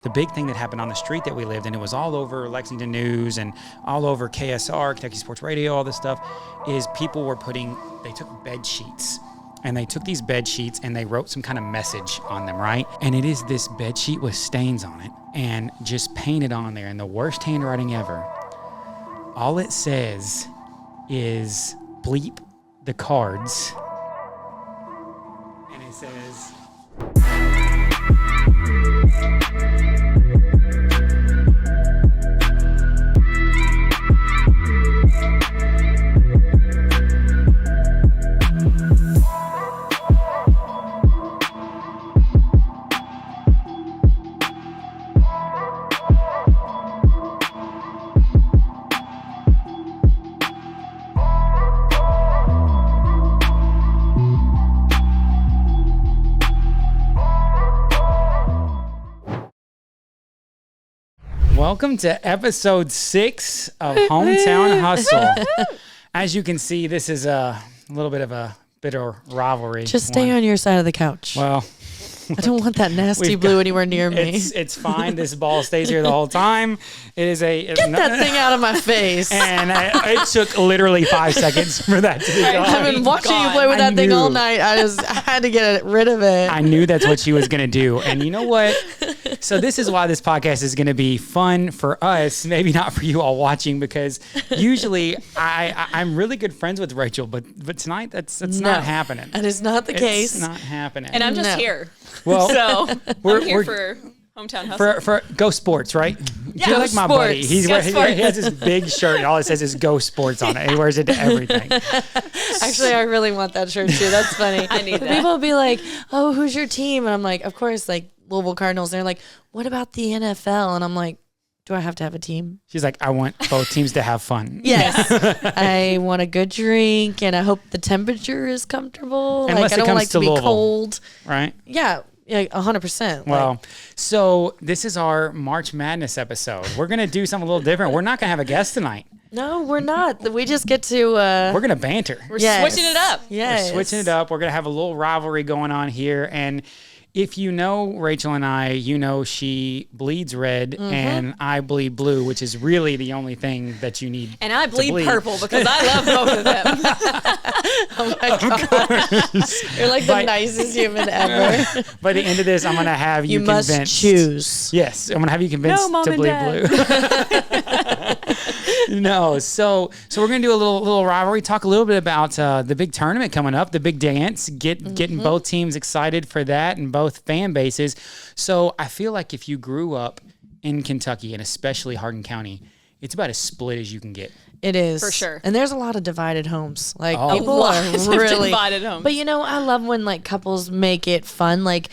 The big thing that happened on the street that we lived in, it was all over Lexington News and all over KSR, Kentucky Sports Radio, all this stuff, is people were they took bed sheets. And they took these bed sheets and they wrote some kind of message on them, right? And it is this bed sheet with stains on it and just painted on there in the worst handwriting ever. All it says is bleep the Cards. And it says... Welcome to episode 6 of Hometown Hustle. As you can see, this is a little bit of a bitter rivalry. Just stay on your side of the couch. Well, I don't want that nasty blue anywhere near me. It's fine. This ball stays here the whole time. Get that thing out of my face. And it took literally 5 seconds for that to be gone. I've been watching you play with that thing all night. I had to get rid of it. I knew that's what she was going to do. And you know what? So this is why this podcast is going to be fun for us, maybe not for you all watching, because usually I'm really good friends with Rachel, but tonight that's not happening. That is not the case. It's not happening. And I'm just here. Well, so I'm here for Hometown Hustle. For Go Sports, right? Yeah, You're like my buddy. He has this big shirt, and all it says is Go Sports on it. He wears it to everything. Actually, I really want that shirt too. That's funny. I need that. People will be like, "Oh, who's your team?" And I'm like, "Of course, like Louisville Cardinals." And they're like, "What about the NFL?" And I'm like, "Do I have to have a team?" She's like, "I want both teams to have fun." Yes. I want a good drink, and I hope the temperature is comfortable. Unless I don't like to be Louisville, cold. Right? Yeah. Yeah, 100%. Well, so this is our March Madness episode. We're going to do something a little different. We're not going to have a guest tonight. No, we're not. We just get to... We're going to banter. We're switching it up. Yes. We're switching it up. We're going to have a little rivalry going on here. And if you know Rachel and I, you know she bleeds red and I bleed blue, which is really the only thing that you need. And I bleed purple because I love both of them. Oh my God. You're like the nicest human ever. By the end of this, I'm going to have you convinced. You must choose. Yes, I'm going to have you convinced to bleed blue. No, so we're going to do a little rivalry, talk a little bit about the big tournament coming up, the big dance, getting both teams excited for that and both fan bases. So I feel like if you grew up in Kentucky and especially Hardin County, it's about as split as you can get. It is. For sure. And there's a lot of divided homes. Like people are really divided homes. But I love when like couples make it fun. Like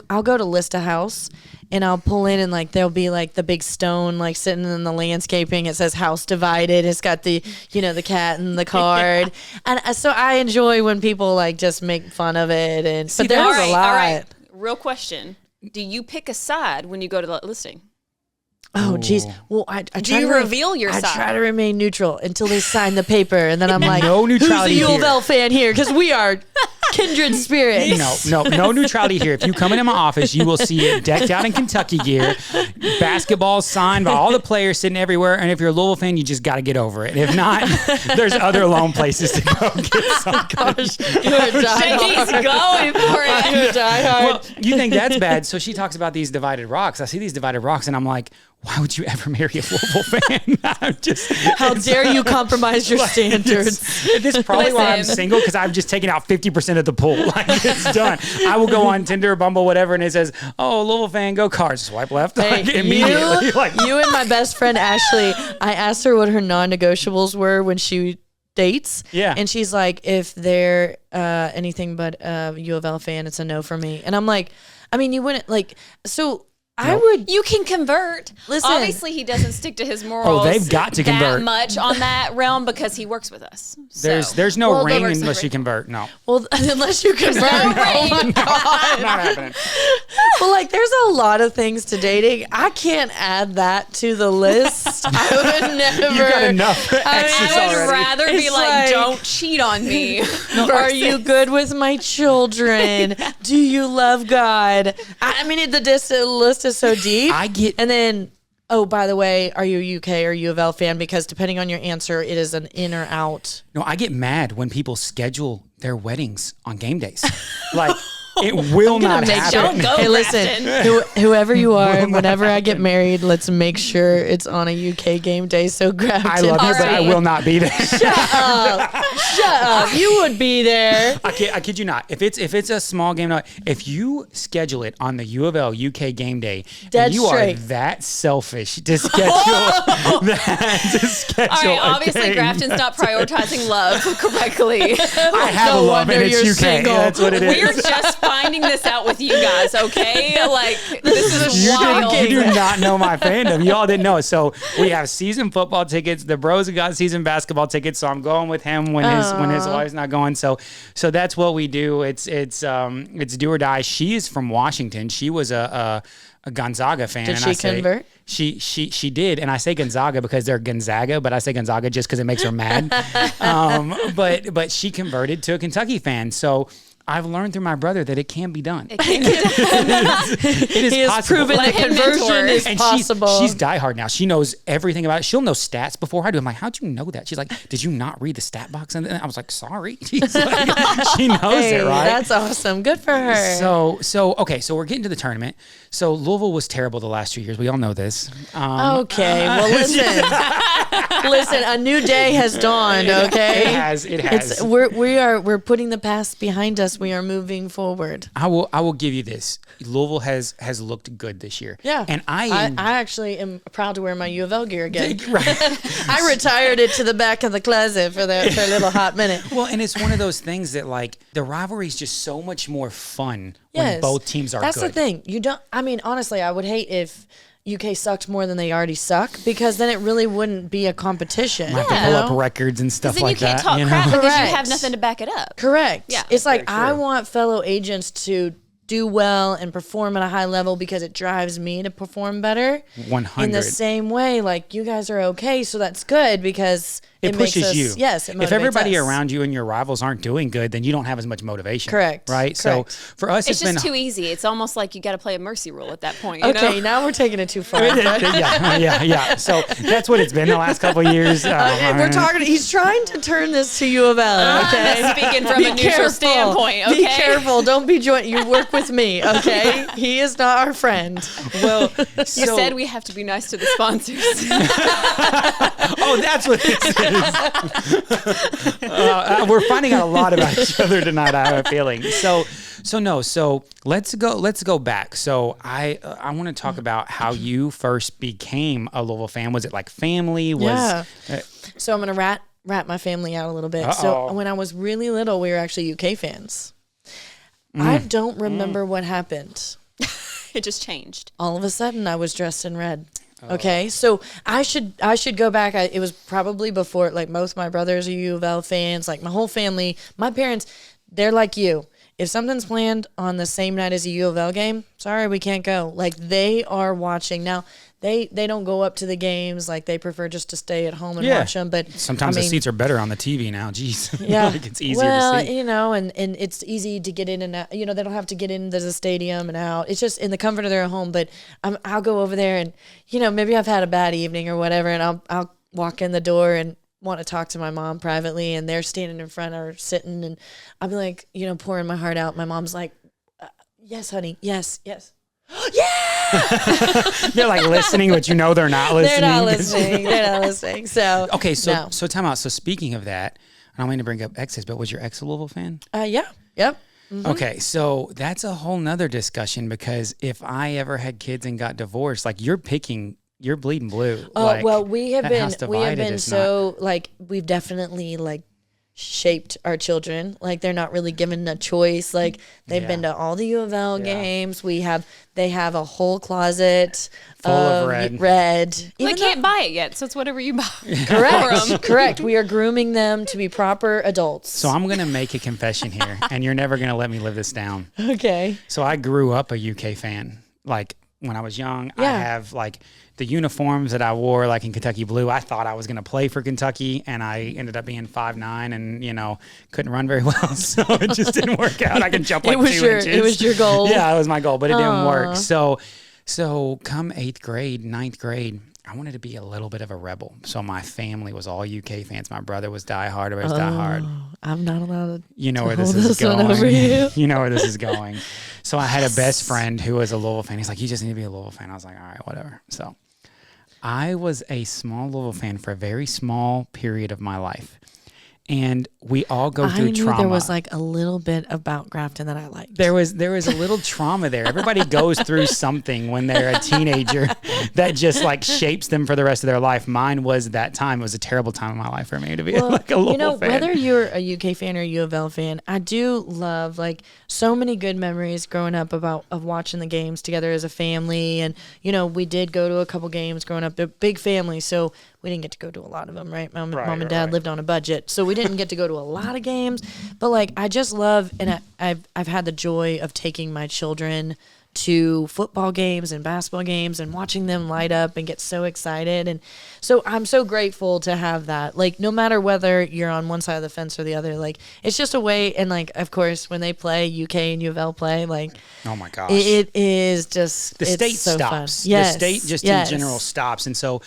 I'll go to list a house and I'll pull in and like there'll be like the big stone like sitting in the landscaping. It says house divided. It's got the the cat and the card. And so I enjoy when people like just make fun of it. But there's a lot. All right. Real question. Do you pick a side when you go to the listing? Oh, geez. Well, I try to reveal your side? I try to remain neutral until they sign the paper, and then I'm like, no neutrality who's the U of L fan here? Because we are kindred spirits. No neutrality here. If you come into my office, you will see it decked out in Kentucky gear, basketballs signed by all the players sitting everywhere, and if you're a Louisville fan, you just got to get over it. If not, there's other lone places to go get some. Gosh, you're He's going for it. You're diehard. Well, you think that's bad, so she talks about these divided rocks. I see these divided rocks, and I'm like, why would you ever marry a Louisville fan? How dare you compromise your standards? This is probably why I'm single, because I've just taken out 50% of the pool. Like, it's done. I will go on Tinder, Bumble, whatever, and it says, "Oh, Louisville fan, go Cards." Swipe left. Hey, immediately. You and my best friend Ashley, I asked her what her non-negotiables were when she dates. Yeah. And she's like, if they're anything but a U of L fan, it's a no for me. And I'm like, I mean, you wouldn't like, so... You can convert. Listen. Obviously, he doesn't stick to his morals. Oh, they've got to convert that much on that realm because he works with us. So. There's no ring unless you convert. No. Well, unless you convert. Oh my God. Not happening. Well, like there's a lot of things to dating. I can't add that to the list. I would never. You got enough. I would rather be like, don't cheat on me. Are you good with my children? Do you love God? I mean, the list list is so deep. And then, oh, by the way, are you a UK or U of L fan? Because depending on your answer, it is an in or out. No, I get mad when people schedule their weddings on game days. Like, it will not happen. Don't go, Hey, listen, whoever you are, whenever I get married, let's make sure it's on a UK game day. So Grafton. I love you, but I will not be there. Shut up. You would be there. I kid you not. If it's a small game night, if you schedule it on the U of L UK game day, Dead you straight. are that selfish to schedule that. To schedule All right, a obviously game. Grafton's not prioritizing love correctly. I have No a love, and wonder it's you're UK. single. That's what it is. We're just finding this out with you guys, okay? Like, this is wild. You do not know my fandom. You all didn't know. So we have season football tickets. The bros have got season basketball tickets. So I'm going with him when his wife's not going. So that's what we do. It's do or die. She is from Washington. She was a Gonzaga fan. Did and she I say, convert? She did, and I say Gonzaga because they're Gonzaga, but I say Gonzaga just because it makes her mad. But she converted to a Kentucky fan. So I've learned through my brother that it can be done. It is He has possible. proven Let that him conversion mentor. is And possible. she's diehard now. She knows everything about it. She'll know stats before I do. I'm like, how'd you know that? She's like, did you not read the stat box? And I was like, sorry. She's like, she knows Hey, it, right? that's awesome. Good for her. Okay, so we're getting to the tournament. So Louisville was terrible the last 2 years. We all know this. Okay, well, listen, a new day has dawned. Okay, It has. We're putting the past behind us. We are moving forward. I will give you this. Louisville has looked good this year. Yeah, and I actually am proud to wear my U of L gear again. Right. I retired it to the back of the closet for a little hot minute. Well, and it's one of those things that like the rivalry is just so much more fun when Yes. both teams are That's good. the thing. You don't. I mean, honestly, I would hate if UK sucked more than they already suck, because then it really wouldn't be a competition. Have to pull up records and stuff Then like you can't that. talk you know? crap because you Correct. have nothing to back it up. Correct. Yeah. It's like Very I true. want fellow agents to do well and perform at a high level because it drives me to perform better. 100. In the same way, like you guys are okay, so that's good because It makes pushes us, you. Yes, it motivates if everybody us. around you and your rivals aren't doing good, then you don't have as much motivation. Correct. Right. Correct. So for us, It's it's just been too easy. It's almost like you got to play a mercy rule at that point. You Okay, know? now we're taking it too far. yeah. So that's what it's been the last couple of years. We're talking. He's trying to turn this to U of L. Okay, Speaking from Be a neutral careful. standpoint, okay? Be careful. Don't be joint. You work with me, okay? He is not our friend. Well, You said we have to be nice to the sponsors. Oh, that's what this is. We're finding out a lot about each other tonight. I have a feeling. So let's go back. So I want to talk about how you first became a Louisville fan. Was it like family? Yeah. So I'm gonna rat my family out a little bit. So when I was really little, we were actually UK fans. I don't remember what happened. It just changed. All of a sudden, I was dressed in red. Okay, so I should go back. It was probably before, like most of my brothers are U of L fans. Like my whole family, my parents, they're like you. If something's planned on the same night as a U of L game, sorry, we can't go. Like they are watching now. They don't go up to the games. Like they prefer just to stay at home and watch them. But sometimes the seats are better on the TV now. Jeez, yeah, like it's easier to see. you know, and it's easy to get in and out. You know, they don't have to get into the stadium and out. It's just in the comfort of their home. But I'll go over there and, you know, maybe I've had a bad evening or whatever, and I'll walk in the door and want to talk to my mom privately, and they're standing in front or sitting, and I'll be like, you know, pouring my heart out. My mom's like, yes, honey, yes. They're like listening, but you know they're not listening. They're not listening. So Okay, so no. so time out. So speaking of that, I don't mean to bring up exes, but was your ex a Louisville fan? Yeah, yep. Mm-hmm. Okay, so that's a whole nother discussion, because if I ever had kids and got divorced, like you're bleeding blue. Like, Well, we have that house been divided is so like we've definitely like shaped our children. Like they're not really given a choice. Like they've been to all the U of L games. They have a whole closet Full of red. Red. They can't buy it yet, so it's whatever you buy. Correct. We are grooming them to be proper adults. So I'm going to make a confession here, and you're never going to let me live this down. Okay. So I grew up a UK fan. Like when I was young, I have like the uniforms that I wore, like in Kentucky blue. I thought I was going to play for Kentucky, and I ended up being 5'9", and, you know, couldn't run very well. So it just didn't work out. I can jump like 2 inches. It was your goal. Yeah, it was my goal, but it didn't work. So come 8th grade, 9th grade, I wanted to be a little bit of a rebel. So my family was all UK fans. My brother was diehard. I was diehard. I'm not allowed to. You know where hold this is one going. over you. You know where this is going. So I had a best friend who was a Louisville fan. He's like, you just need to be a Louisville fan. I was like, all right, whatever. So I was a small Louisville fan for a very small period of my life. And we all go through trauma. There was like a little bit about Grafton that I liked. There was a little trauma there. Everybody goes through something when they're a teenager that just like shapes them for the rest of their life. Mine was that time. It was a terrible time in my life for me to be like a Louisville fan. Whether you're a UK fan or a U of L fan, I do love like so many good memories growing up of watching the games together as a family. And, we did go to a couple games growing up, a big family. So we didn't get to go to a lot of them, right? Mom and Dad lived on a budget, so we didn't get to go to a lot of games. But like, I just love, and I've had the joy of taking my children to football games and basketball games and watching them light up and get so excited. And so I'm so grateful to have that. Like, no matter whether you're on one side of the fence or the other, like, it's just a way. And like, of course, when they play, UK and U of L play, like, oh my gosh, it is just the state so stops. Fun. Yes, the state just in general stops. And so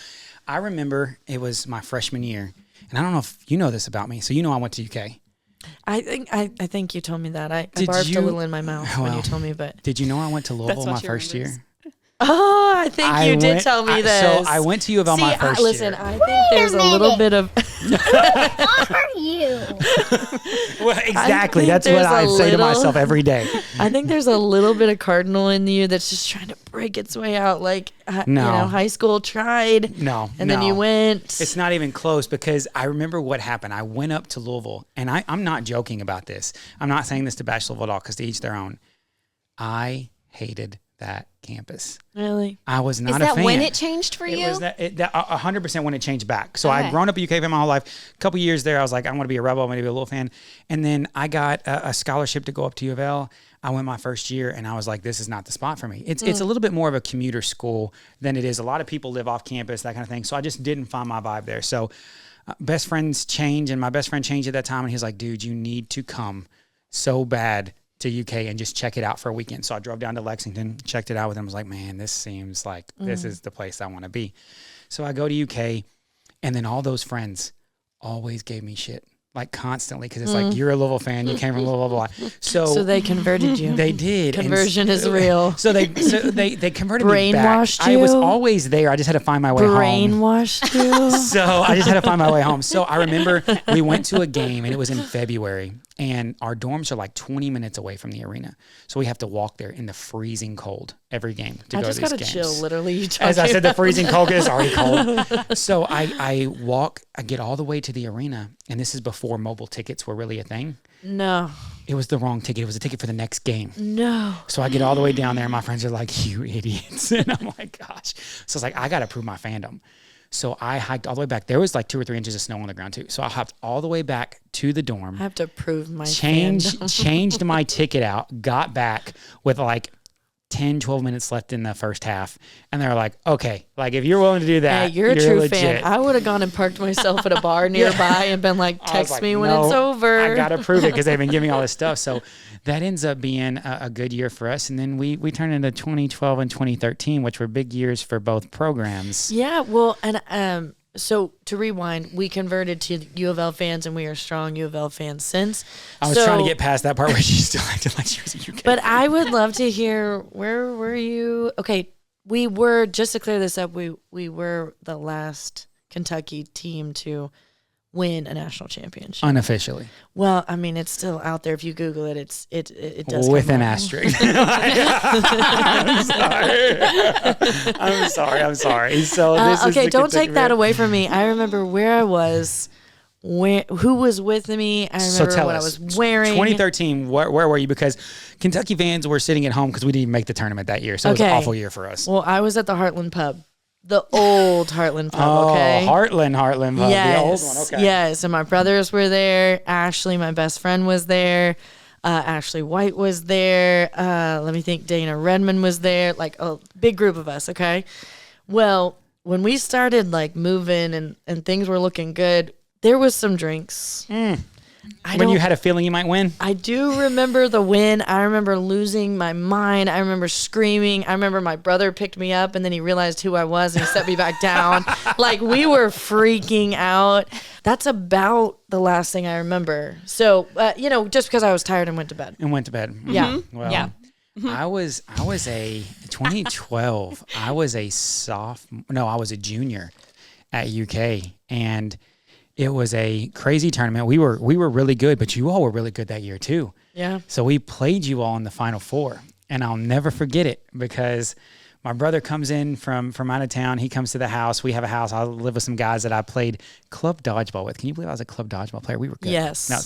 I remember it was my freshman year, and I don't know if you know this about me. So I went to UK. I think you told me that. I barfed a little in my mouth when you told me, but did you know I went to Louisville my first year? Oh, I think you did tell me this. So I went to U of L my first year. Listen, I think there's a little bit of. Who are you? Well, exactly. That's what I say to myself every day. I think there's a little bit of Cardinal in you that's just trying to break its way out. Like, high school tried. And then you went. It's not even close, because I remember what happened. I went up to Louisville, and I'm not joking about this. I'm not saying this to bash Louisville at all, because to each their own. I hated that campus. Really? I was not a fan. Is that when it changed for you? It was 100% when it changed back. So I'd grown up a UK fan my whole life. A couple years there, I was like, I want to be a Rebel. I want to be a Louisville fan. And then I got a scholarship to go up to U of L. I went my first year, and I was like, this is not the spot for me. It's a little bit more of a commuter school than it is. A lot of people live off campus, that kind of thing. So I just didn't find my vibe there. So best friends change, and my best friend changed at that time, and he was like, dude, you need to come so bad to UK and just check it out for a weekend. So I drove down to Lexington, checked it out with him. I was like, man, this seems like this is the place I want to be. So I go to UK, and then all those friends always gave me shit, like constantly, because it's like, you're a Louisville fan, you came from Louisville, blah, blah. So they converted you. They did. Conversion is real. So they converted me back. Brainwashed you? I was always there. I just had to find my way home. Brainwashed you? So I just had to find my way home. So I remember we went to a game, and it was in February, and our dorms are like 20 minutes away from the arena. So we have to walk there in the freezing cold every game to go to these games. I just got to chill, literally. As I said, the freezing cold is already cold. So I get all the way to the arena, and this is before mobile tickets were really a thing. No. It was the wrong ticket. It was a ticket for the next game. No. So I get all the way down there, and my friends are like, you idiots. And I'm like, gosh. So I was like, I got to prove my fandom. So I hiked all the way back. There was like 2 or 3 inches of snow on the ground too. So I hopped all the way back to the dorm. I have to prove my fandom. Changed my ticket out, got back with like 10, 12 minutes left in the first half. And they're like, okay, like if you're willing to do that, you're a true legit. fan. I would have gone and parked myself at a bar nearby and been like, text me when it's over. I got to prove it, because they've been giving me all this stuff. So that ends up being a good year for us. And then we turned into 2012 and 2013, which were big years for both programs. Yeah, well, and so to rewind, we converted to U of L fans, and we are strong U of L fans since. I was trying to get past that part where she still acted like she was a UK But fan. I would love to hear, where were you? Okay, we were, just to clear this up, we were the last Kentucky team to win a national championship. Unofficially. Well, I mean, it's still out there. If you Google it, it does with come an up. asterisk. I'm sorry. So this is okay, the don't Kentucky take that man. away from me. I remember where I was, who was with me. I remember what I was wearing. 2013, where were you? Because Kentucky fans were sitting at home because we didn't even make the tournament that year. So it was an awful year for us. Well, I was at the Heartland Pub. The old Heartland Pub, okay? Heartland Pub, yes, the old one, okay. Yes, and my brothers were there. Ashley, my best friend, was there. Ashley White was there. Let me think. Dana Redmond was there. Like a big group of us, okay? Well, when we started like moving and things were looking good, there was some drinks. when you had a feeling you might win? I do remember the win. I remember losing my mind. I remember screaming. I remember my brother picked me up and then he realized who I was and he set me back down. Like, we were freaking out. That's about the last thing I remember. So, just because I was tired and went to bed. Yeah. Well, Yeah. I was a 2012. I was a junior at UK, and it was a crazy tournament. We were really good, but you all were really good that year too. Yeah. So we played you all in the Final Four, and I'll never forget it because my brother comes in from out of town. He comes to the house. We have a house. I live with some guys that I played club dodgeball with. Can you believe I was a club dodgeball player? We were good. Yes. No,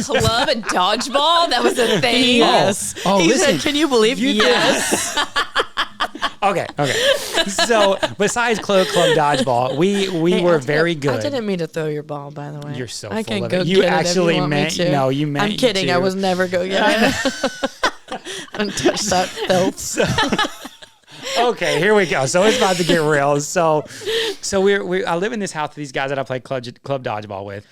Club and dodgeball? That was a thing. Yes. Oh, He listen. said, can you believe? Yes. Okay. So besides club dodgeball, we Hey, were I very didn't- good. I didn't mean to throw your ball, by the way. You're so I full can of go it. You get actually it if you want meant me to. no. You meant I'm kidding. to. I was never go get it. I don't touch that filth. Okay, here we go. So it's about to get real. So I live in this house with these guys that I play club dodgeball with.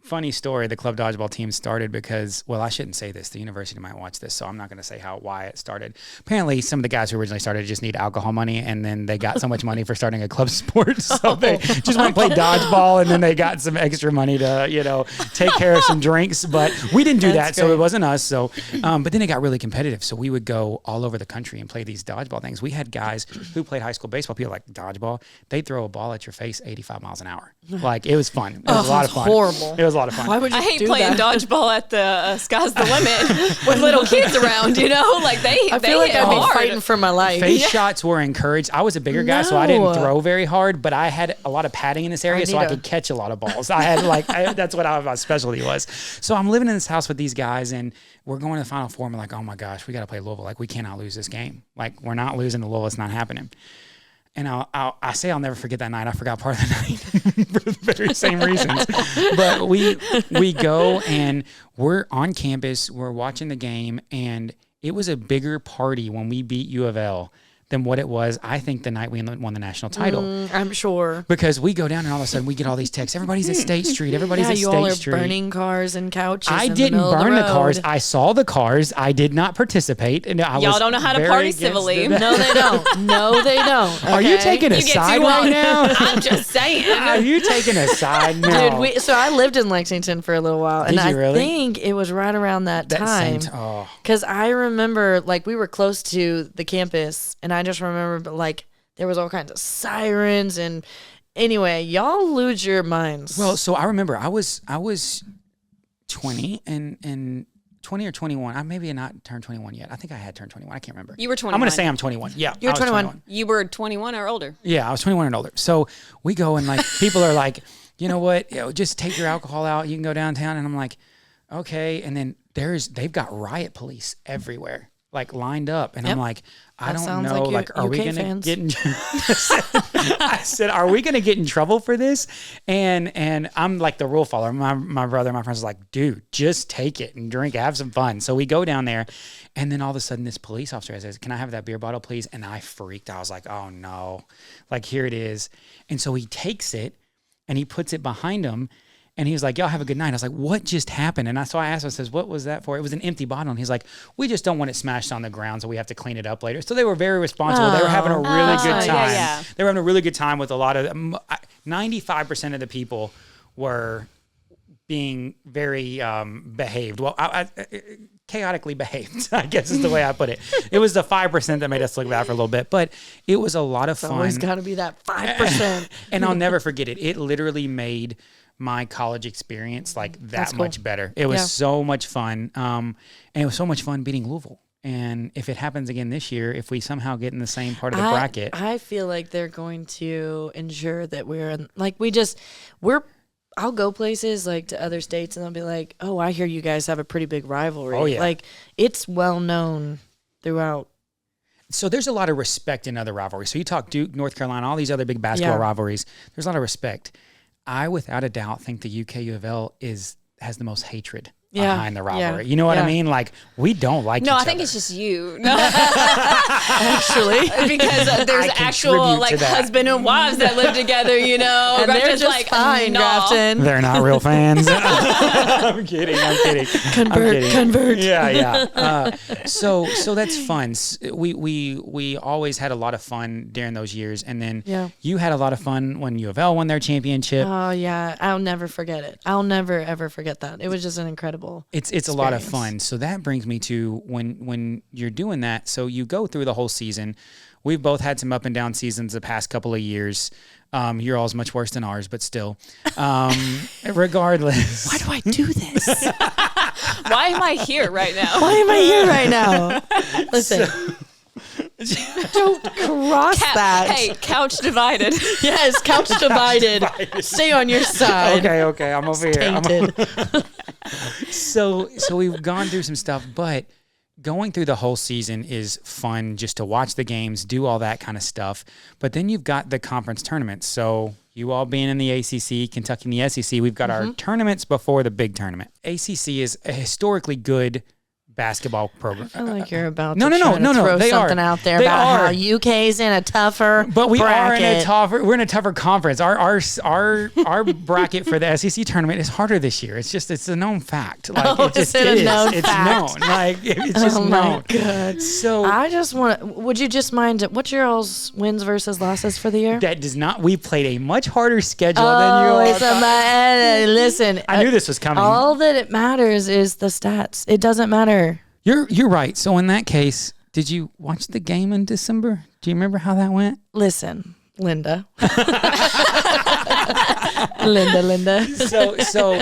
Funny story, the club dodgeball team started because, well, I shouldn't say this. The university might watch this, so I'm not going to say why it started. Apparently, some of the guys who originally started just need alcohol money, and then they got so much money for starting a club sport, so they just went and played dodgeball, and then they got some extra money to, take care of some drinks. But we didn't do that, so it wasn't us. So, but then it got really competitive, so we would go all over the country and play these dodgeball things. We had guys who played high school baseball, people like dodgeball. They'd throw a ball at your face 85 miles an hour. Like, it was fun. It was a lot of fun. Horrible. It was a lot of fun. Why would you I hate do playing that? dodgeball at the Sky's the Limit with little kids around, Like I they feel like hit I'd be hard. fighting for my life. Face shots were encouraged. I was a bigger guy, so I didn't No. throw very hard, but I had a lot of padding in this area, so I could catch a lot of balls. I had that's what my specialty was. So I'm living in this house with these guys, and we're going to the Final Four. And we're like, oh my gosh, we got to play Louisville. Like, we cannot lose this game. Like, we're not losing to Louisville. It's not happening. And I say I'll never forget that night. I forgot part of the night for the very same reasons. But we go and we're on campus. We're watching the game, and it was a bigger party when we beat U of L than what it was, I think, the night we won the national title. I'm sure. Because we go down and all of a sudden we get all these texts. Everybody's at State Street. Everybody's at you all State are Street. burning cars and couches. I in didn't the middle burn of the the cars. road. I saw the cars. I did not participate. And Y'all don't know how to party civilly. No, they don't. No, they don't. Are you okay? taking a You get side too right on. now? I'm just saying. Are you taking a side now? Dude, so I lived in Lexington for a little while, and Did you I really? think it was right around that time. Oh. Because I remember, we were close to the campus, and I just remember, there was all kinds of sirens, and anyway, y'all lose your minds. Well, so I remember I was 20 and 20 or 21. I maybe had not turned 21 yet. I think I had turned 21. I can't remember. You were 21. I'm going to say I'm 21. Yeah. You're I was 21. You were 21 or older. Yeah, I was 21 and older. So we go and people are like, you know what? Just take your alcohol out. You can go downtown. And I'm like, okay. And then they've got riot police everywhere, lined up. And Yep. I'm like, I That don't sounds know. like Are we UK going to fans. get in? I said, are we going to get in trouble for this? And I'm like the rule follower. My brother, my friends, like, dude, just take it and drink, have some fun. So we go down there, and then all of a sudden, this police officer says, "Can I have that beer bottle, please?" And I freaked. I was like, oh no, here it is. And so he takes it and he puts it behind him. And he was like, y'all have a good night. I was like, what just happened? And so I asked him, I says, what was that for? It was an empty bottle. And he's like, we just don't want it smashed on the ground, so we have to clean it up later. So they were very responsible. They were having a really good time. yeah. They were having a really good time with a lot of, 95% of the people were being very behaved. Well, chaotically behaved, I guess is the way I put it. It was the 5% that made us look bad for a little bit, but it was a lot of fun. Always got to be that 5%. And I'll never forget it. It literally made my college experience that cool. much better. It was Yeah. so much fun. And it was so much fun beating Louisville. And if it happens again this year, if we somehow get in the same part of the bracket. I feel like they're going to ensure that we're in, I'll go places to other states and they'll be like, oh, I hear you guys have a pretty big rivalry. Oh, yeah. It's well known throughout. So there's a lot of respect in other rivalries. So you talk Duke, North Carolina, all these other big basketball Yeah. rivalries. There's a lot of respect. I, without a doubt, think the UK U of L has the most hatred behind the rivalry. Yeah. You know what I Yeah. mean? Like, we don't like No, each I think other. it's just you. No, Actually. because there's I actual contribute like to that. husband and wives that live together. You know, And they're Grafton's just like, fine, no. Grafton. They're not real fans. I'm kidding. Convert. Yeah. So that's fun. We always had a lot of fun during those years, and then you had a lot of fun when U of L won their championship. Oh yeah, I'll never forget it. I'll never ever forget that. It was just an incredible. It's a lot of fun. So that brings me to when you're doing that. So you go through the whole season. We've both had some up and down seasons the past couple of years. Your all's much worse than ours, but still. Regardless. Why do I do this? Why am I here right now? Why am I here right now? Listen. Don't cross that. Hey, couch divided. Yes, couch divided. Stay on your side. Okay. I'm over here. Tainted. So we've gone through some stuff, but going through the whole season is fun just to watch the games, do all that kind of stuff. But then you've got the conference tournaments. So you all being in the ACC, Kentucky in the SEC, we've got our tournaments before the big tournament. ACC is a historically good basketball program. I feel like you're about No, to no, no, try to no, no, throw they something are. out there They about are. how UK's in a tougher But we bracket. are in a tougher. We're in a tougher conference. Our bracket for the SEC tournament is harder this year. It's a known fact. Like Oh, it just is it a is. known It's fact? known. Like it's just Oh my known. God. So I just want to. Would you just mind? What's your all's wins versus losses for the year? that does not. We played a much harder schedule than you all. it's listen. I knew this was coming. All that it matters is the stats. It doesn't matter. You're right. So in that case, did you watch the game in December? Do you remember how that went? Listen, Linda. Linda. So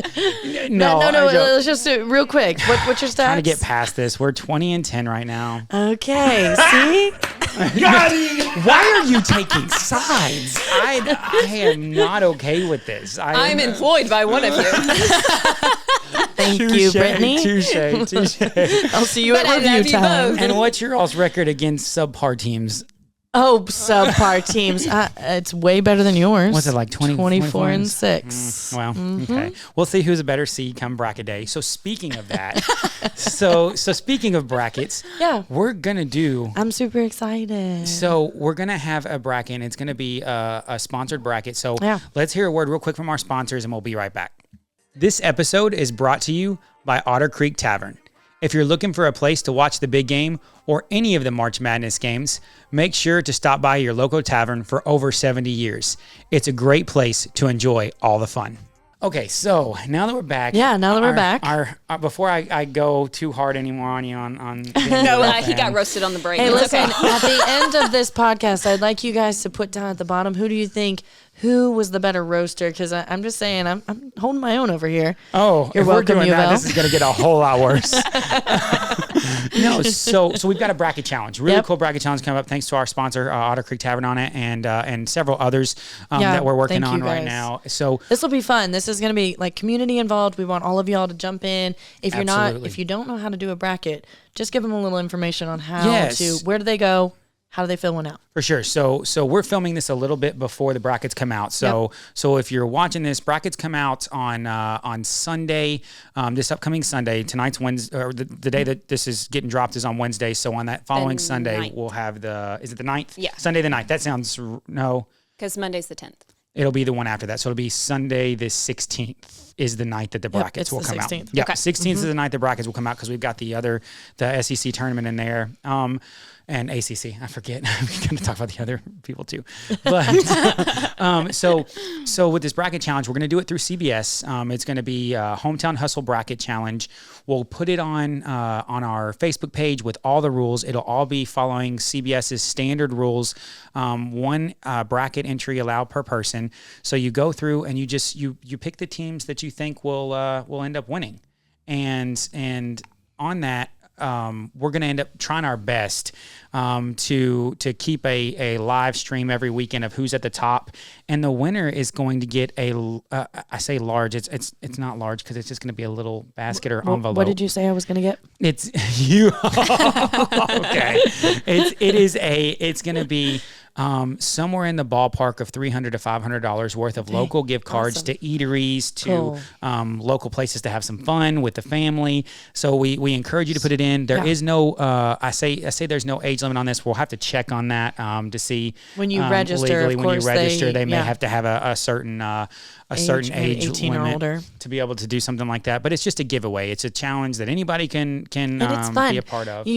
no. No. I don't- Let's just do it real quick. What's your stats? Trying to get past this. We're 20-10 right now. Okay. See. Why are you taking sides? I am not okay with this. I'm employed by one of you. Thank you, Brittany. Touche. I'll see you But I at love review you time. both. And what's your all's record against subpar teams? Oh, subpar teams. It's way better than yours. What's it like 24 and wins? 6. Well, okay. We'll see who's a better seed come bracket day. So speaking of that, so speaking of brackets, Yeah. we're gonna do. I'm super excited. So we're gonna have a bracket. And it's gonna be a sponsored bracket. So Yeah. let's hear a word real quick from our sponsors, and we'll be right back. This episode is brought to you by Otter Creek Tavern. If you're looking for a place to watch the big game or any of the March Madness games, make sure to stop by your local tavern for over 70 years. It's a great place to enjoy all the fun. Okay, so now that we're back. Yeah, now that we're back. Our before I go too hard anymore on you on No, he got roasted on the break. Hey, It's listen, okay. at the end of this podcast, I'd like you guys to put down at the bottom, who do you think, who was the better roaster? Because I'm just saying, I'm holding my own over here. Oh, You're if we're welcome, doing that, Yuval. this is going to get a whole lot worse. No, so we've got a bracket challenge. Really cool bracket challenge coming up. Thanks to our sponsor, Otter Creek Tavern, on it, and several others that we're working thank on you, right guys. now. So This will be fun. This is going to be like community involved. We want all of y'all to jump in. If you're Absolutely. if you don't know how to do a bracket, just give them a little information on how Yes. to, where do they go? How do they fill one out? for sure. So we're filming this a little bit before the brackets come out. So if you're watching this, brackets come out on Sunday, this upcoming Sunday. Tonight's Wednesday, or the day that this is getting dropped is on Wednesday. So on that following Sunday, 9th. we'll have is it the 9th? Yeah. Sunday the 9th. That sounds, no. Because Monday's the 10th. It'll be the one after that. So it'll be Sunday the 16th is the night that the brackets it's will the come 16th. out. Yeah, Okay. 16th is the night the brackets will come out because we've got the SEC tournament in there. And ACC, I forget. We're going to talk about the other people too. But so with this bracket challenge, we're going to do it through CBS. It's going to be Hometown Hustle Bracket Challenge. We'll put it on our Facebook page with all the rules. It'll all be following CBS's standard rules. One bracket entry allowed per person. So you go through and you pick the teams that you think will end up winning, and on that. We're going to end up trying our best to keep a live stream every weekend of who's at the top, and the winner is going to get I say large. It's not large because it's just going to be a little basket or envelope. What did you say I was going to get? It's you. Okay. It's going to be somewhere in the ballpark of $300 to $500 worth of local gift cards to eateries, to local places to have some fun with the family. So we encourage you to put it in. There is no, I say there's no age limit on this. We'll have to check on that to see when you register. Legally, of when course, you register, they may have to have a certain certain age 18 limit or older to be able to do something like that. But it's just a giveaway. It's a challenge that anybody can and it's fun. be a part of.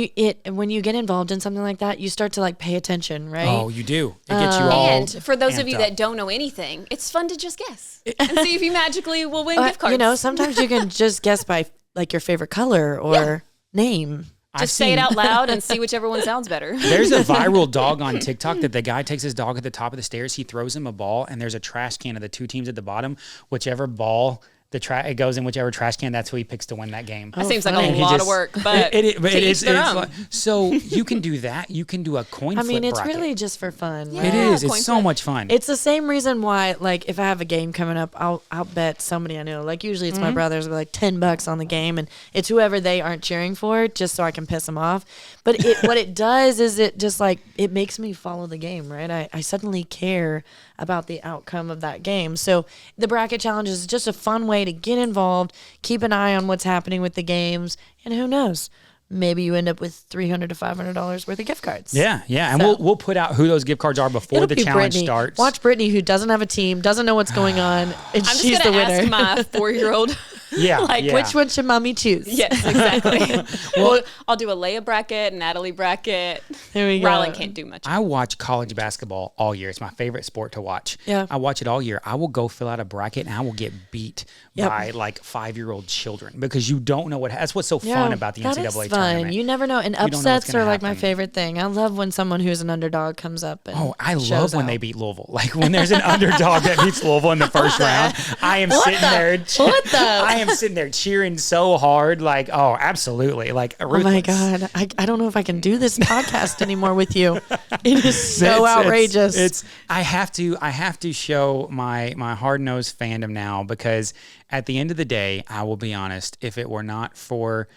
When you get involved in something like that, you start to like pay attention, right? Oh, you do. It gets you all. And for those of you amped up. that don't know anything, it's fun to just guess and see if you magically will win gift cards. You know, sometimes you can just guess by like your favorite color or name. Just say it out loud and see whichever one sounds better. There's a viral dog on TikTok that the guy takes his dog at the top of the stairs. He throws him a ball, and there's a trash can of the two teams at the bottom. Whichever ball it goes in whichever trash can, that's who he picks to win that game. That seems like funny. a lot of work, but it's own. like, so you can do that. You can do a coin flip bracket. It's really just for fun. Yeah. Right? It is. It's coin so flip. much fun. It's the same reason why, like, if I have a game coming up, I'll bet somebody I know. Like, usually it's my brothers with like $10 on the game, and it's whoever they aren't cheering for, just so I can piss them off. But what it does is it just like it makes me follow the game, right? I suddenly care about the outcome of that game. So the bracket challenge is just a fun way to get involved, keep an eye on what's happening with the games, and who knows? Maybe you end up with $300 to $500 worth of gift cards. Yeah, and we'll put out who those gift cards are before It'll the be challenge Brittany. starts. Watch Brittany, who doesn't have a team, doesn't know what's going on, and I'm just she's the gonna winner. ask my 4-year-old. Yeah, Which one should mommy choose? Yes, exactly. Well, I'll do a Leia bracket, Natalie bracket. There we go. Rylan can't do much. I watch college basketball all year. It's my favorite sport to watch. Yeah. I watch it all year. I will go fill out a bracket and I will get beat by like 5-year-old children because you don't know that's what's so fun about the that NCAA is fun. tournament. You never know. And don't know what's upsets gonna are like my happen. favorite thing. I love when someone who's an underdog comes up and I love shows when out. they beat Louisville. Like when there's an underdog that beats Louisville in the first round. I am sitting there. What the? I am sitting there cheering so hard. Like, oh, absolutely. Like, Oh my God. I don't know if I can do this podcast anymore with you. It is so outrageous. I have to show my hard-nosed fandom now because at the end of the day, I will be honest, if it were not for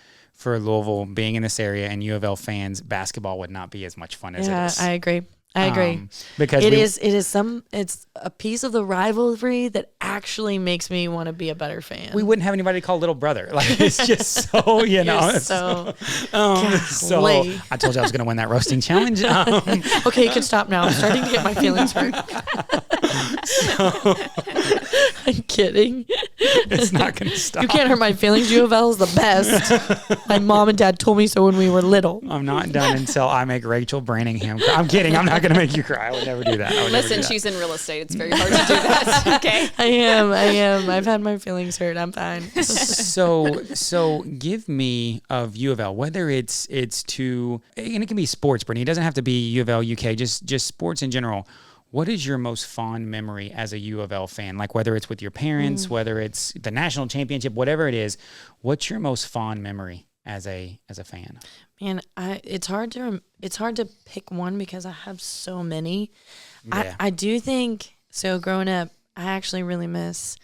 Louisville being in this area and U of L fans, basketball would not be as much fun as it is. I agree. I agree. Because it's a piece of the rivalry that actually makes me want to be a better fan. we wouldn't have anybody to call little brother. Like it's just so, you know. You're so So golly. I told you I was going to win that roasting challenge. Okay, you can stop now. I'm starting to get my feelings hurt. I'm kidding. It's not going to stop. You can't hurt my feelings. U of L is the best. My mom and dad told me so when we were little. I'm not done until I make Rachel Branningham cry. I'm kidding. I'm not going to make you cry. I would never do that. Listen, she's in real estate. It's very hard to do that. Okay. I am. I've had my feelings hurt. I'm fine. So give me of U of L, whether it's to, and it can be sports, Brittany. It doesn't have to be U of L UK, just sports in general. What is your most fond memory as a U of L fan? Like whether it's with your parents, whether it's the national championship, whatever it is, what's your most fond memory as a fan? Man, it's hard to pick one because I have so many. Yeah. I do think so. Growing up, I actually really miss.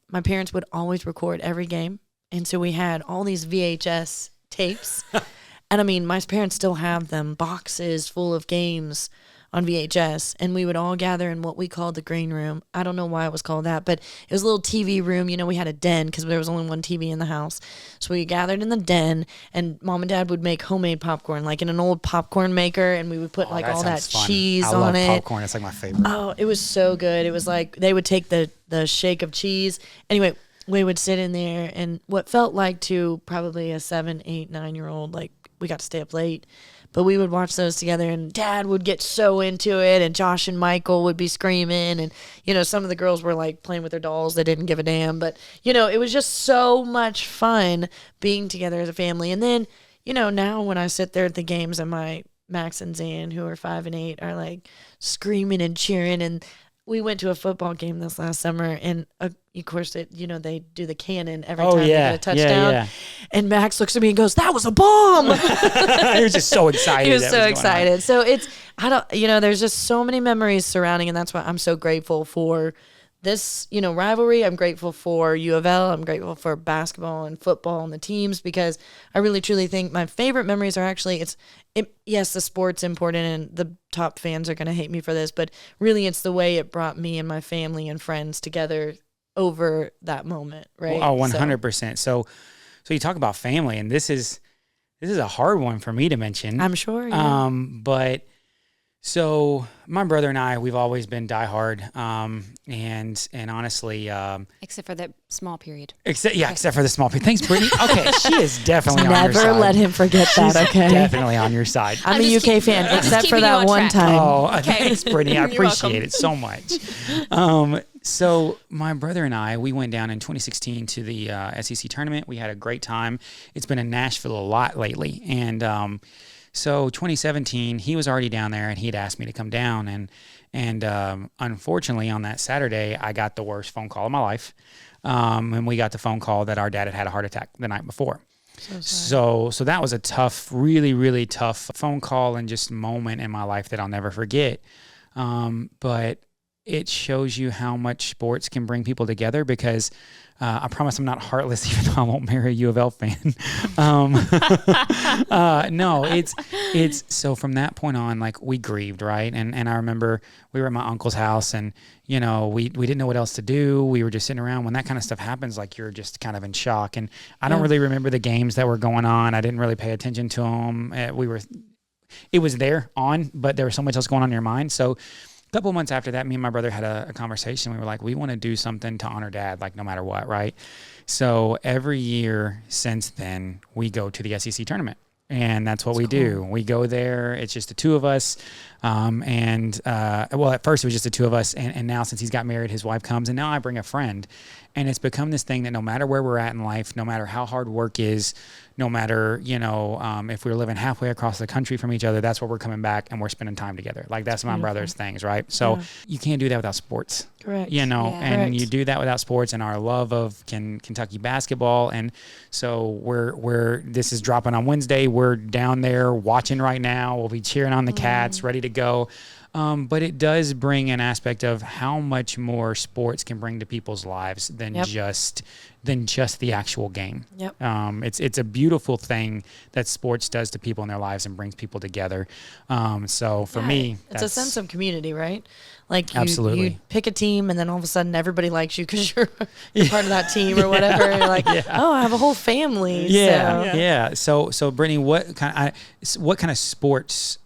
My parents would always record every game, and so we had all these VHS tapes. And I mean, my parents still have them, boxes full of games on VHS, and we would all gather in what we called the green room. I don't know why it was called that, but it was a little TV room. You know, we had a den because there was only one TV in the house. So we gathered in the den, and mom and dad would make homemade popcorn, like in an old popcorn maker, and we would put like all that sounds fun. cheese I on love it. popcorn. It's like my favorite. Oh, it was so good. It was like they would take the shake of cheese. Anyway, we would sit in there, and what felt like to probably a 7, 8, 9-year-old, like we got to stay up late. But we would watch those together, and Dad would get so into it, and Josh and Michael would be screaming, and, you know, some of the girls were, like, playing with their dolls. They didn't give a damn. But, you know, it was just so much fun being together as a family. And then, you know, now when I sit there at the games and my Max and Zan, who are 5 and 8, are, like, screaming and cheering. And we went to a football game this last summer, and of course, they do the cannon every time they get a touchdown. Yeah. And Max looks at me and goes, "That was a bomb!" He was just so excited. He was that so going on. excited. So there's just so many memories surrounding, and that's why I'm so grateful for this, rivalry, I'm grateful for U of L. I'm grateful for basketball and football and the teams, because I really truly think my favorite memories are actually, yes, the sport's important and the top fans are going to hate me for this, but really it's the way it brought me and my family and friends together over that moment, right? Oh, 100%. So you talk about family, and this is a hard one for me to mention. I'm sure. Yeah. But so my brother and I, we've always been diehard, and honestly, Except for that small period. except for the small period. Thanks, Brittany. Okay, she is definitely on your side. Never let him forget that. Okay. Definitely on your side. I'm a UK fan, except for that one time. Oh, thanks, Brittany. I appreciate it so much. So my brother and I, we went down in 2016 to the SEC tournament. We had a great time. It's been in Nashville a lot lately, and so 2017, he was already down there, and he had asked me to come down, and unfortunately on that Saturday, I got the worst phone call of my life, and we got the phone call that our dad had had a heart attack the night before. So that was a tough, really, really tough phone call and just moment in my life that I'll never forget. But it shows you how much sports can bring people together, because I promise I'm not heartless, even though I won't marry a U of L fan. No, it's so from that point on, like, we grieved, right? And I remember we were at my uncle's house, and we didn't know what else to do. We were just sitting around. When that kind of stuff happens, like, you're just kind of in shock. And I don't really remember the games that were going on. I didn't really pay attention to them. It was there on, but there was so much else going on in your mind. So a couple of months after that, me and my brother had a conversation. We were like, we want to do something to honor Dad, like, no matter what, right? So every year since then, we go to the SEC tournament. And that's what we do. We go there. It's just the two of us. Well, at first it was just the two of us. And now, since he's got married, his wife comes. And now I bring a friend. And it's become this thing that no matter where we're at in life, no matter how hard work is, no matter, if we're living halfway across the country from each other, that's where we're coming back and we're spending time together. Like, that's my brother's things, right? So you can't do that without sports. Correct. And Correct. you do that without sports and our love of Kentucky basketball. And so this is dropping on Wednesday. We're down there watching right now. We'll be cheering on the Cats, ready to go. But it does bring an aspect of how much more sports can bring to people's lives than just the actual game. Yep. It's a beautiful thing that sports does to people in their lives and brings people together. So for me, it's a sense of community, right? Like, absolutely. You pick a team, and then all of a sudden everybody likes you because you're part of that team or whatever. You're like, oh, I have a whole family. Yeah. So Brittany, what kind of sports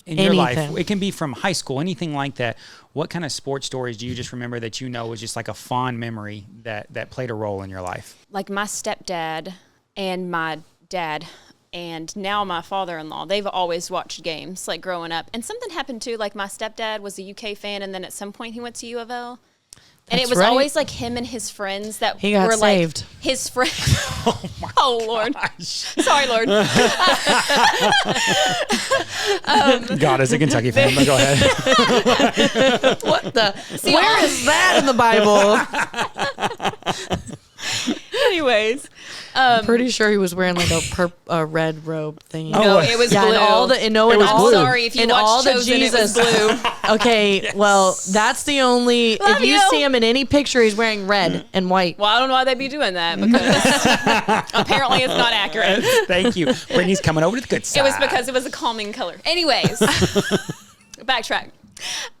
in your life? It can be from high school, anything like that. What kind of sports stories do you just remember that was just like a fond memory that played a role in your life? Like my stepdad and my dad and now my father-in-law, they've always watched games, like, growing up. And something happened too, like, my stepdad was a UK fan, and then at some point he went to U of L. And it was always like him and his friends that he got were saved. Like his friends. Oh Lord. Sorry, Lord. God is a Kentucky fan, but go ahead. What the? Where is that in the Bible? Anyways, I'm pretty sure he was wearing like a red robe thing. No, it was blue. Sorry, if you watched Chosen, it was blue. Okay, well, that's the only. If you see him in any picture, he's wearing red and white. Well, I don't know why they'd be doing that, because apparently it's not accurate. Thank you. Brittany's coming over to the good side. It was because it was a calming color. Anyways, backtrack.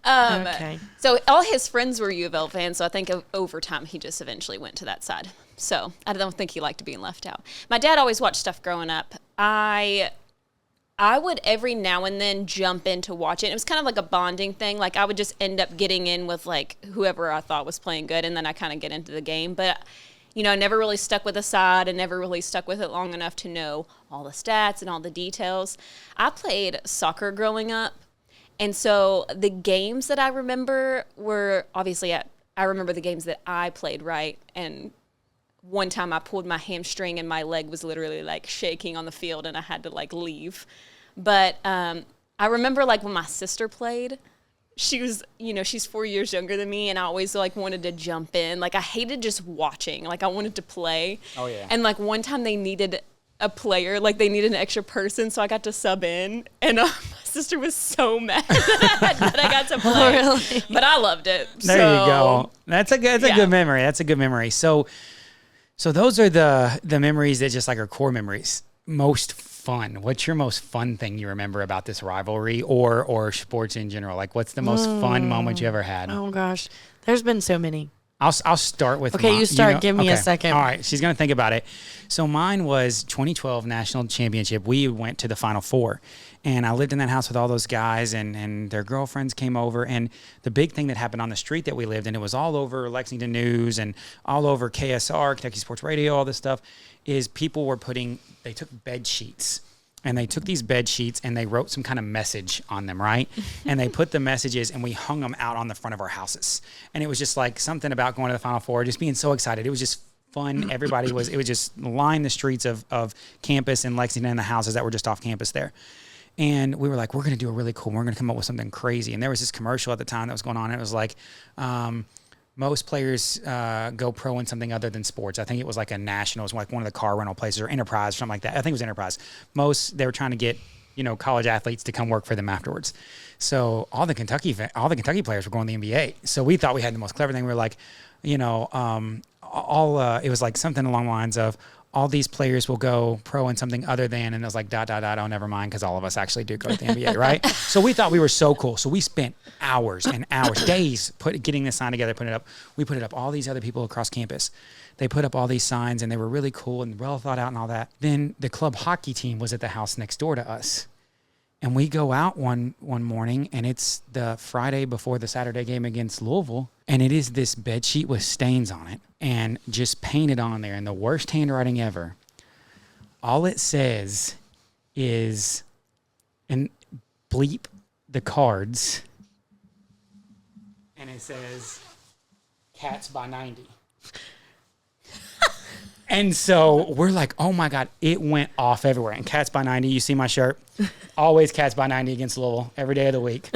Okay. So all his friends were U of L fans, so I think over time he just eventually went to that side. So I don't think he liked being left out. My dad always watched stuff growing up. I would every now and then jump in to watch it. It was kind of like a bonding thing. Like, I would just end up getting in with, like, whoever I thought was playing good, and then I kind of get into the game. But, I never really stuck with a side and never really stuck with it long enough to know all the stats and all the details. I played soccer growing up. And so the games that I remember were obviously I remember the games that I played, right? And one time I pulled my hamstring and my leg was literally, like, shaking on the field and I had to, like, leave. But I remember, like, when my sister played, she was, she's 4 years younger than me, and I always, like, wanted to jump in. Like, I hated just watching. Like, I wanted to play. Oh, yeah. And, like, one time they needed a player, like, they needed an extra person, so I got to sub in. And my sister was so mad that I got to play. Oh, really? But I loved it. There you go. That's a good memory. That's a good memory. So those are the memories that just like are core memories. Most fun. What's your most fun thing you remember about this rivalry or sports in general? Like, what's the most fun moment you ever had? Oh gosh, there's been so many. I'll start with Okay, mine. you start. Give me a second. All right, she's gonna think about it. So mine was 2012 national championship. We went to the Final Four, and I lived in that house with all those guys, and their girlfriends came over. And the big thing that happened on the street that we lived in, it was all over Lexington News and all over KSR, Kentucky Sports Radio, all this stuff, is people were they took bed sheets. And they took these bed sheets and they wrote some kind of message on them, right? And they put the messages and we hung them out on the front of our houses. And it was just like something about going to the Final Four, just being so excited. It was just fun. It would just line the streets of campus in Lexington and the houses that were just off campus there. And we were like, we're going to do a really cool, we're going to come up with something crazy. And there was this commercial at the time that was going on. It was like, most players go pro in something other than sports. I think it was like a Nationals, like one of the car rental places, or Enterprise, or something like that. I think it was Enterprise. They were trying to get, college athletes to come work for them afterwards. So all the Kentucky players were going to the NBA. So we thought we had the most clever thing. We were like, it was like something along the lines of, all these players will go pro in something other than, and it was like, ... oh, never mind, because all of us actually do go to the NBA, right? So we thought we were so cool. So we spent hours and hours, days getting this sign together, putting it up. We put it up. All these other people across campus, they put up all these signs, and they were really cool and well thought out and all that. Then the club hockey team was at the house next door to us. And we go out one morning, and it's the Friday before the Saturday game against Louisville, and it is this bed sheet with stains on it and just painted on there in the worst handwriting ever. All it says is, and bleep the cards, and it says, Cats by 90. And so we're like, oh my God, it went off everywhere. And Cats by 90, you see my shirt? Always Cats by 90 against Louisville every day of the week.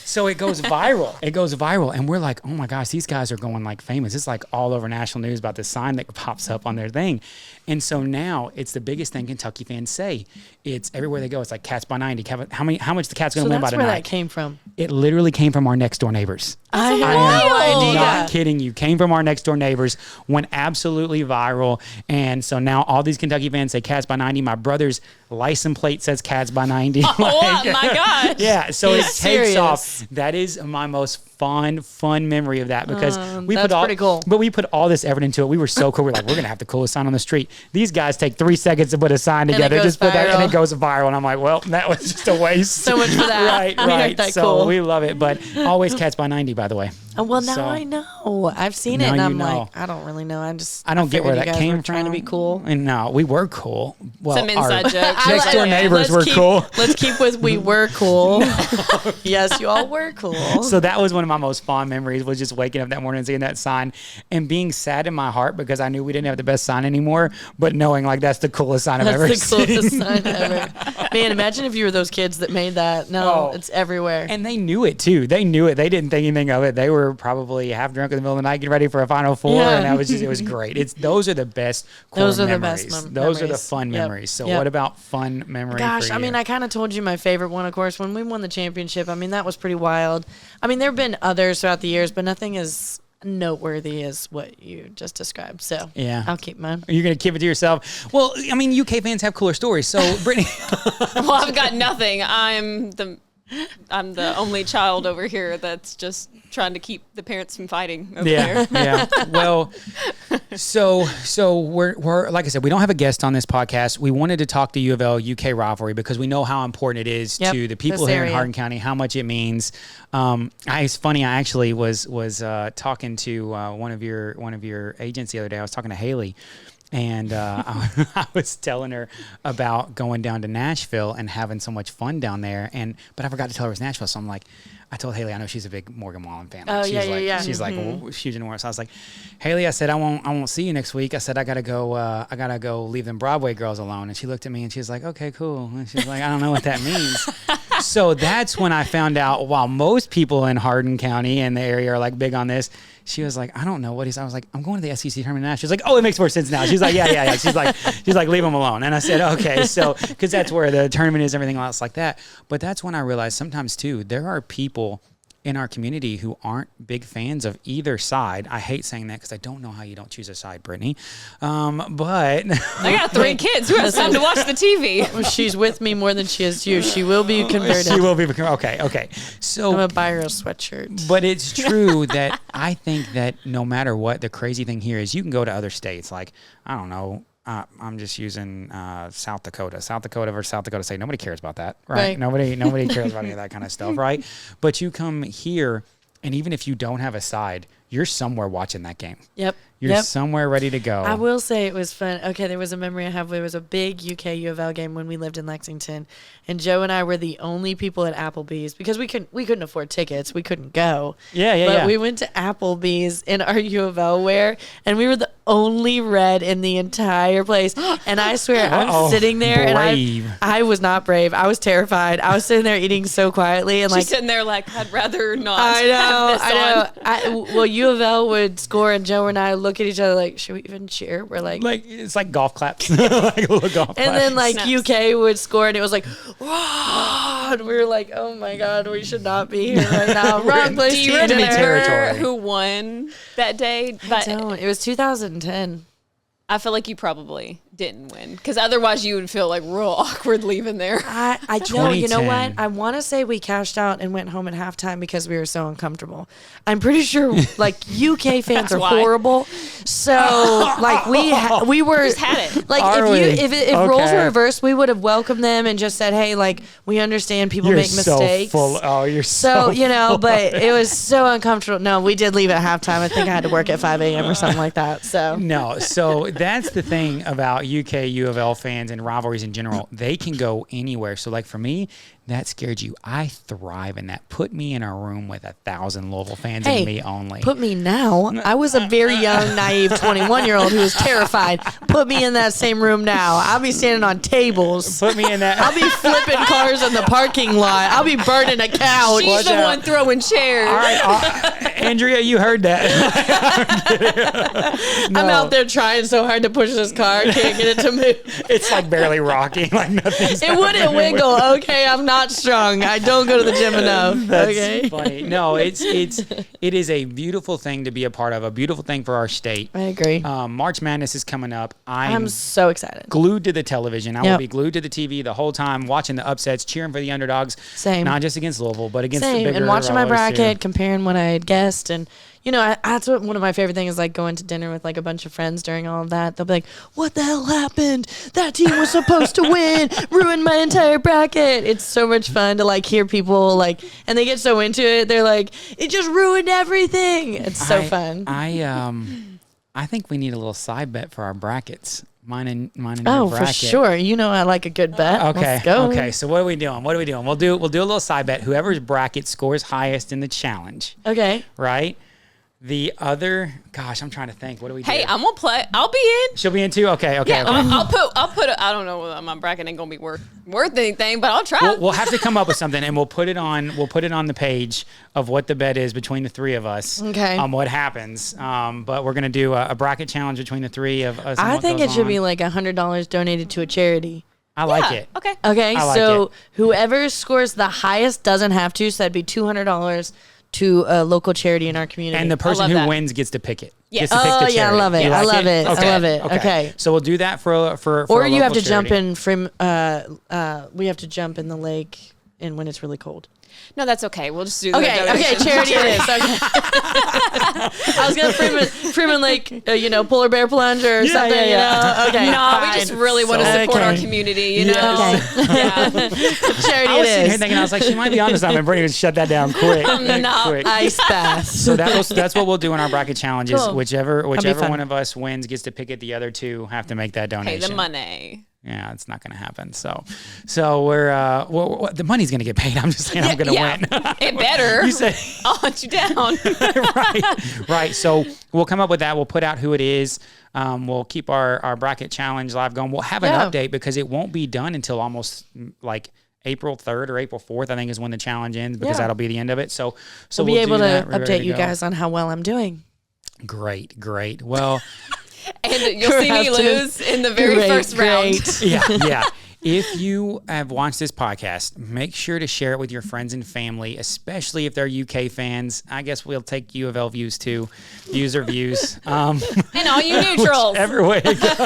So it goes viral. And we're like, oh my gosh, these guys are going like famous. It's like all over national news about this sign that pops up on their thing. And so now it's the biggest thing Kentucky fans say. It's everywhere they go. It's like Cats by 90. How much the Cats going to win by tonight? So that's where that came from. It literally came from our next door neighbors. I had am no idea. not kidding you. Came from our next door neighbors, went absolutely viral. And so now all these Kentucky fans say Cats by 90. My brother's license plate says Cats by 90. Oh, my gosh. Yeah, so He's it takes serious. off. That is my most fun memory of that, because that's pretty cool. But we put all this effort into it. We were so cool. We're like, we're gonna have the coolest sign on the street. These guys take 3 seconds to put a sign together, it goes just put that, and viral. it goes viral. And I'm like, well, that was just a waste. So much for that. Right. That's So cool. we love it, but always Cats by 90, by the way. Oh, well, now So- I know. I've seen it, Now and you I'm know. like, I don't really know. I don't get where figured that you guys came were from. trying to be cool. And no, we were cool. Well, Some inside jokes. Next door neighbors were cool. Let's keep with we were cool. Yes, you all were cool. So that was one of my most fond memories, was just waking up that morning and seeing that sign and being sad in my heart because I knew we didn't have the best sign anymore, but knowing like that's the coolest sign I've ever That's the seen. coolest sign ever. Man, imagine if you were those kids that made that. No, Oh. it's everywhere. And they knew it too. They knew it. They didn't think anything of it. They were probably half drunk in the middle of the night, getting ready for a Final Four, Yeah. and it was great. Those are the best core Those are the memories. best Those are the memories. fun Yep. memories. So Yep. what about fun memory? Gosh, for I you? mean, I kind of told you my favorite one, of course, when we won the championship. I mean, that was pretty wild. I mean, there have been others throughout the years, but nothing as noteworthy as what you just described. So Yeah. I'll keep mine. You're gonna keep it to yourself. Well, I mean, UK fans have cooler stories. So, Brittany, Well, I've got nothing. I'm the only child over here that's just trying to keep the parents from fighting over yeah, there. yeah. Well, so we're like I said, we don't have a guest on this podcast. We wanted to talk to U of L UK rivalry because we know how important it is Yep, to the people this here in area. Hardin County, how much it means. It's funny. I actually was talking to one of your agents the other day. I was talking to Haley. And I was telling her about going down to Nashville and having so much fun down there. But I forgot to tell her it was Nashville. So I'm like, I told Haley, I know she's a big Morgan Wallen fan. Oh, she's yeah, like, yeah. She's like, well, huge in New Orleans. So I was like, Haley, I said, I won't see you next week. I said, I gotta go leave them Broadway girls alone. And she looked at me and she was like, okay, cool. And she's like, I don't know what that means. So that's when I found out, while most people in Hardin County and the area are like big on this, she was like, I don't know what he's. I was like, I'm going to the SEC tournament now. She's like, oh, it makes more sense now. She's like, yeah. She's like, leave him alone. And I said, okay, so because that's where the tournament is, everything else like that. But that's when I realized sometimes too, there are people in our community who aren't big fans of either side. I hate saying that because I don't know how you don't choose a side, Brittany. But I got 3 kids. Who has time to watch the TV? Well, she's with me more than she is you. She will be converted. she will be okay. So I'm gonna buy her a sweatshirt. But it's true that I think that no matter what, the crazy thing here is you can go to other states. Like, I don't know, I'm just using South Dakota versus South Dakota State. Nobody cares about that, right? Nobody cares about any of that kind of stuff, right? But you come here, and even if you don't have a side, you're somewhere watching that game. Yep. You're somewhere ready to go. I will say it was fun. Okay, there was a memory I have. There was a big UK U of L game when we lived in Lexington, and Joe and I were the only people at Applebee's because we couldn't afford tickets. We couldn't go. But we went to Applebee's in our U of L wear, and we were the only red in the entire place. And I swear, I'm sitting there, brave. and I was not brave. I was terrified. I was sitting there eating so quietly, and She's sitting there like, I'd rather not. I know. Well, U of L would score, and Joe and I look at each other like, should we even cheer? We're like it's like golf claps. Like a little golf clap. And then like Snaps. UK would score, and it was like, whoa, and we were like, oh my God, we should not be here right now. Wrong place. Do you to be remember territory. who won that day? I don't. It was 2010. I feel like you probably didn't win because otherwise you would feel like real awkward leaving there. I know. You know 2010. what? I want to say we cashed out and went home at halftime because we were so uncomfortable. I'm pretty sure like UK fans are why. horrible. So like we were Just had it. like Are we? if roles Okay. were reversed, we would have welcomed them and just said, hey, like we understand people You're make so mistakes. full. Oh, you're So, but it was so uncomfortable. No, we did leave at halftime. I think I had to work at 5 a.m. or something like that. So No, so that's the thing about UK U of L fans and rivalries in general. They can go anywhere. So like for me, that scared you. I thrive in that. Put me in a room with 1,000 Louisville fans Hey, and me only. put me now. I was a very young, naive 21-year-old who was terrified. Put me in that same room now. I'll be standing on tables. Put me in that. I'll be flipping cars in the parking lot. I'll be burning a couch. She's the one throwing chairs. All right, Andrea, you heard that. No. I'm out there trying so hard to push this car. Can't get it to move. It's like barely rocking. Like nothing's It wouldn't wiggle. Okay, I'm not strong. I don't go to the gym enough. That's Okay. funny. No, it is a beautiful thing to be a part of, a beautiful thing for our state. I agree. March Madness is coming up. I'm so excited. Glued to the television. I will Yep. be glued to the TV the whole time, watching the upsets, cheering for the underdogs. Same. Not just against Louisville, but against the Same. bigger And watching my rivals, too. bracket, comparing what I had guessed, and that's one of my favorite things is like going to dinner with like a bunch of friends during all of that. They'll be like, "What the hell happened? That team was supposed to win, ruined my entire bracket." It's so much fun to like hear people like, and they get so into it. They're like, "It just ruined everything." It's so fun. I think we need a little side bet for our brackets. Mine and Oh, your for bracket. sure. I like a good bet. Okay. Let's go. Okay. So what are we doing? We'll do a little side bet. Whoever's bracket scores highest in the challenge, Okay. right? The other, gosh, I'm trying to think. What do we do? Hey, I'm gonna play. I'll be in. She'll be in too. Okay. Yeah, Okay. I'll put. I don't know. My bracket ain't gonna be worth anything, but I'll try. We'll have to come up with something, and we'll put it on the page of what the bet is between the three of us. Okay. What happens? But we're gonna do a bracket challenge between the three of us. and I what think goes it should on. be like $100 donated to a charity. I like Yeah, it. Okay. Okay, I like so it. whoever scores the highest doesn't have to, so that'd be $200 to a local charity in our community. And the person love who that. wins gets to pick it. Yes. Gets to pick Oh, the yeah, I charity. love it. You I like love it. I Okay. love it. Okay. So we'll do that for or a you have local to jump charity. in we have to jump in the lake when it's really cold. No, that's okay. We'll just do. Okay, the donation. charity it is. Okay. I was gonna Freeman Lake, polar bear plunge or something. yeah. Okay, No, we fine. just really want to So- support our Okay. community. You know. Okay. Yeah. Charity I was sitting it here is. thinking, I was like, she might be onto something. Brittany would shut that down quick. not. quick. Ice bath. So that's what we'll do in our bracket challenges. Cool. Whichever fun. one of us wins gets to pick it. The other two have to make that Pay donation. the money. Yeah, it's not going to happen. So we're the money's going to get paid. I'm just saying I'm going to win. It better. You said I'll hunt you down. right. So we'll come up with that. We'll put out who it is. We'll keep our bracket challenge live going. We'll have an Yeah. update because it won't be done until almost like April 3rd or April 4th, I think, is when the challenge ends, because that'll be the end of it. So we'll be able do to that. We're ready update you go. guys on how well I'm doing. Great. Well, And you'll see me lose in the very first round. yeah. If you have watched this podcast, make sure to share it with your friends and family, especially if they're UK fans. I guess we'll take U of L views too. Views are views. And all you neutrals. Every way it goes.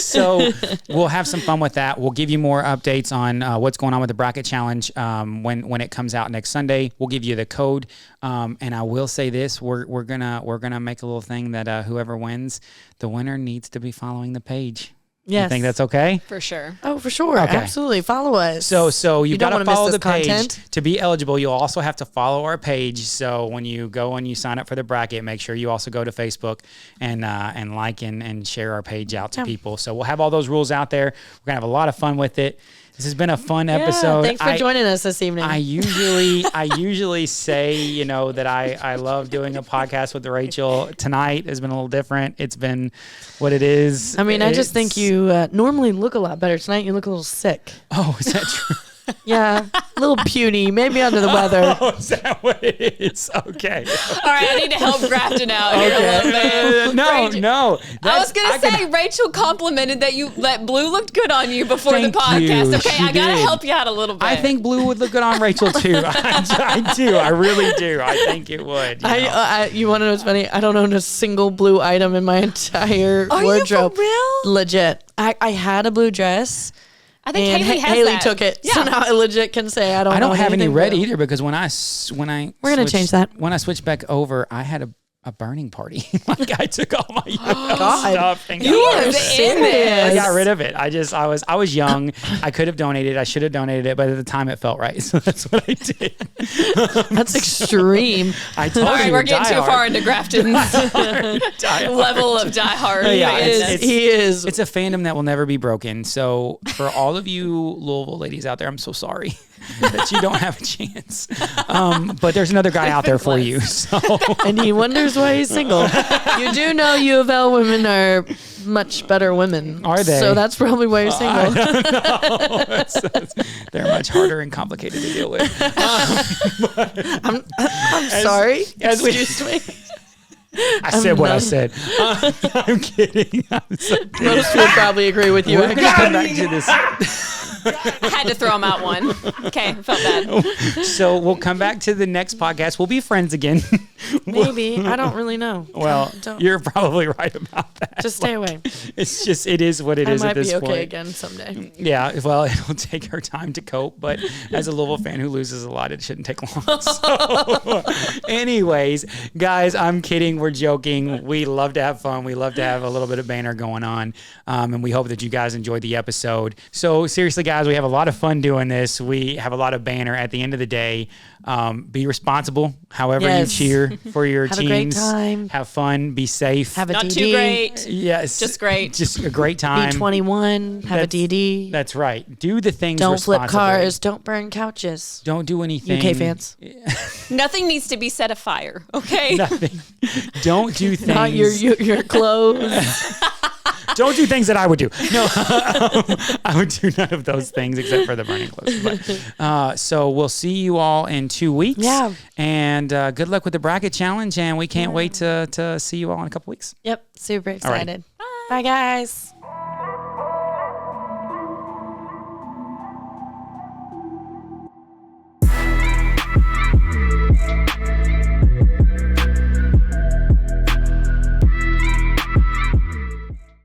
So we'll have some fun with that. We'll give you more updates on what's going on with the bracket challenge when it comes out next Sunday. We'll give you the code. And I will say this: we're gonna make a little thing that whoever wins, the winner needs to be following the page. Yes. You think that's okay? For sure. Oh, for sure. Okay. Absolutely. Follow us. So you've got to follow the page content. to be eligible. You'll also have to follow our page. So when you go and you sign up for the bracket, make sure you also go to Facebook and like and share our page out to people. So we'll have all those rules out there. We're gonna have a lot of fun with it. This has been a fun episode. Thanks for joining us this evening. I usually say, that I love doing a podcast with Rachel. Tonight has been a little different. It's been what it is. I mean, I just think you normally look a lot better. Tonight you look a little sick. Oh, is that true? Yeah, a little puny, maybe under the weather. Oh, is that what it is? Okay. All right, I need to help Grafton out here a little bit. No. I was going to say, Rachel complimented that Blue looked good on you before the Thank podcast. you. Okay, She I got to did. help you out a little bit. I think Blue would look good on Rachel too. I do. I really do. I think it would. You want to know what's funny? I don't own a single blue item in my entire wardrobe. You for real? Legit. I had a blue dress. I think And Haley has Haley that. took it, Yeah. so now I legit can say I don't. I don't own have any anything red blue. either, because when I We're gonna change that. When I switched back over, I had a burning party. Like I took all my God. stuff and You got are rid of it. serious. I got rid of it. I was young. I could have donated. I should have donated it, but at the time it felt right, so that's what I did. That's extreme. I told All right, you we're getting too far into Grafton's level of diehard. Yeah, He is. It's a fandom that will never be broken. So for all of you Louisville ladies out there, I'm so sorry that you don't have a chance. But there's another guy out there for you. So And he wonders why he's single. You do know U of L women are much better women. Are they? So that's probably why you're single. they're much harder and complicated to deal with. I'm sorry. as we- Excuse me. I said what I said. I'm kidding. I'm so Most would probably agree with you. We're going to come back to this. I had to throw him out one. Okay, I felt bad. So we'll come back to the next podcast. We'll be friends again. Maybe. I don't really know. Well, Don't- you're probably right about that. Just stay away. It's just, it is what it I is might at this be okay point. again someday. Yeah, well, it'll take her time to cope, but as a Louisville fan who loses a lot, it shouldn't take long. So, anyways, guys, I'm kidding. We're joking. We love to have fun. We love to have a little bit of banter going on, and we hope that you guys enjoyed the episode. So seriously, guys, we have a lot of fun doing this. We have a lot of banter. At the end of the day, be responsible. However Yes. you cheer for your Have a great teams, time. have fun, be safe. Have a Not DD. too great. Yes, Just great. Just a great time. Be 21. Have a That's- DD. That's right. Do the things Don't flip responsibly. cars. Don't burn couches. Don't do anything. UK fans. Nothing needs to be set afire, okay? Nothing. Don't do things. Not your clothes. Don't do things that I would do. No, I would do none of those things except for the burning clothes. But, so we'll see you all in 2 weeks. Yeah. And good luck with the bracket challenge. And we can't wait to see you all in a couple weeks. Yep. Super All right. excited. Bye, guys.